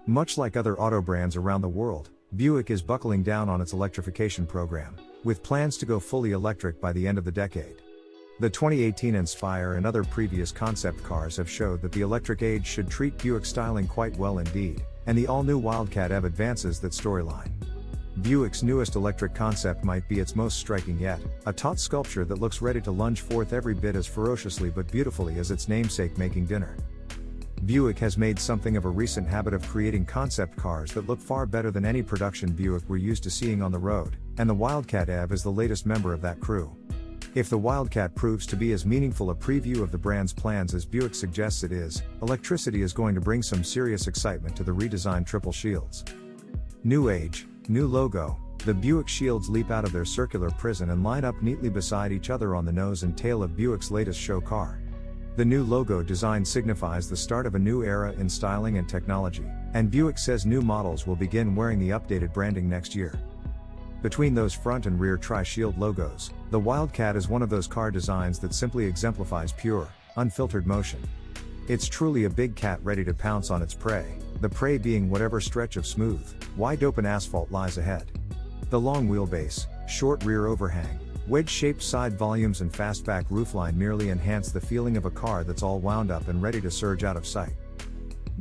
Much like other auto brands around the world, Buick is buckling down on its electrification program, with plans to go fully electric by the end of the decade. The 2018 Enspire and other previous concept cars have showed that the electric age should treat Buick styling quite well indeed, and the all-new Wildcat EV advances that storyline. Buick's newest electric concept might be its most striking yet, a taut sculpture that looks ready to lunge forth every bit as ferociously but beautifully as its namesake making dinner. Buick has made something of a recent habit of creating concept cars that look far better than any production Buick we're used to seeing on the road, and the Wildcat EV is the latest member of that crew. If the Wildcat proves to be as meaningful a preview of the brand's plans as Buick suggests it is, electricity is going to bring some serious excitement to the redesigned triple shields. New age, new logo, the Buick shields leap out of their circular prison and line up neatly beside each other on the nose and tail of Buick's latest show car. The new logo design signifies the start of a new era in styling and technology, and Buick says new models will begin wearing the updated branding next year. Between those front and rear tri-shield logos, the Wildcat is one of those car designs that simply exemplifies pure, unfiltered motion. It's truly a big cat ready to pounce on its prey, the prey being whatever stretch of smooth, wide-open asphalt lies ahead. The long wheelbase, short rear overhang, wedge-shaped side volumes and fastback roofline merely enhance the feeling of a car that's all wound up and ready to surge out of sight.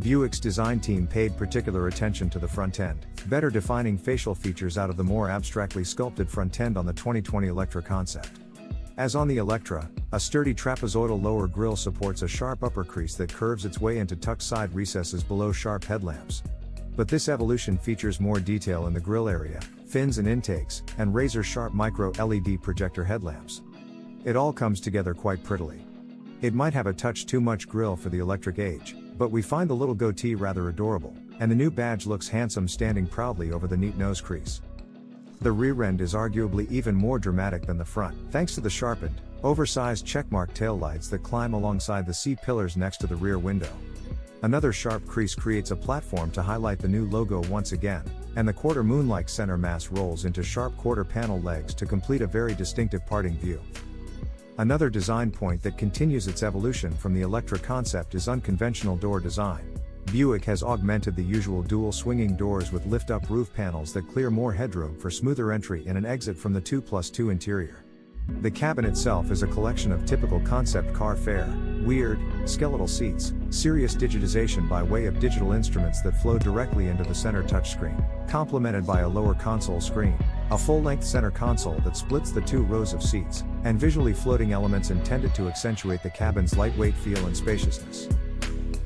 Buick's design team paid particular attention to the front end, better defining facial features out of the more abstractly sculpted front end on the 2020 Electra concept. As on the Electra, a sturdy trapezoidal lower grille supports a sharp upper crease that curves its way into tucked side recesses below sharp headlamps. But this evolution features more detail in the grille area, fins and intakes, and razor-sharp micro-LED projector headlamps. It all comes together quite prettily. It might have a touch too much grille for the electric age, but we find the little goatee rather adorable, and the new badge looks handsome standing proudly over the neat nose crease. The rear end is arguably even more dramatic than the front, thanks to the sharpened, oversized checkmark taillights that climb alongside the C-pillars next to the rear window. Another sharp crease creates a platform to highlight the new logo once again, and the quarter moon-like center mass rolls into sharp quarter panel legs to complete a very distinctive parting view. Another design point that continues its evolution from the Electra concept is unconventional door design. Buick has augmented the usual dual swinging doors with lift-up roof panels that clear more headroom for smoother entry and an exit from the 2+2 interior. The cabin itself is a collection of typical concept car fare, weird, skeletal seats, serious digitization by way of digital instruments that flow directly into the center touchscreen, complemented by a lower console screen, a full-length center console that splits the two rows of seats, and visually floating elements intended to accentuate the cabin's lightweight feel and spaciousness.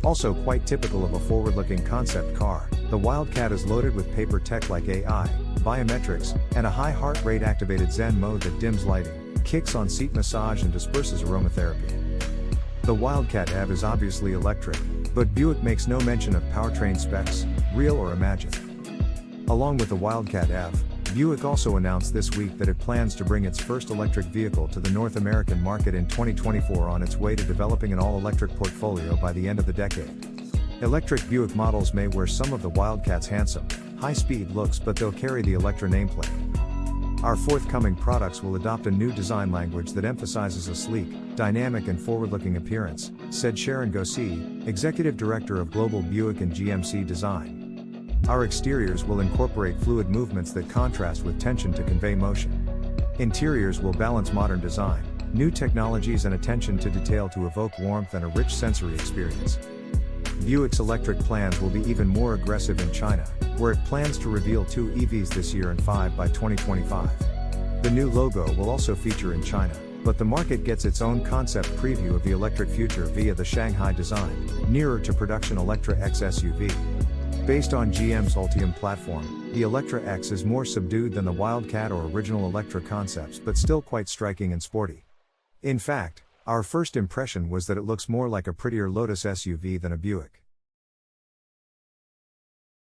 Also quite typical of a forward-looking concept car, the Wildcat is loaded with paper tech like AI, biometrics, and a high heart rate activated Zen mode that dims lighting, kicks on seat massage and disperses aromatherapy. The Wildcat EV is obviously electric, but Buick makes no mention of powertrain specs, real or imagined. Along with the Wildcat EV, Buick also announced this week that it plans to bring its first electric vehicle to the North American market in 2024 on its way to developing an all-electric portfolio by the end of the decade. Electric Buick models may wear some of the Wildcat's handsome, high-speed looks, but they'll carry the Electra nameplate. Our forthcoming products will adopt a new design language that emphasizes a sleek, dynamic and forward-looking appearance, said Sharon Gossi, Executive Director of Global Buick and GMC Design. Our exteriors will incorporate fluid movements that contrast with tension to convey motion. Interiors will balance modern design, new technologies and attention to detail to evoke warmth and a rich sensory experience. Buick's electric plans will be even more aggressive in China, where it plans to reveal 2 EVs this year and 5 by 2025. The new logo will also feature in China, but the market gets its own concept preview of the electric future via the Shanghai design, nearer to production Electra X SUV. Based on GM's Ultium platform, the Electra X is more subdued than the Wildcat or original Electra concepts, but still quite striking and sporty. In fact, our first impression was that it looks more like a prettier Lotus SUV than a Buick.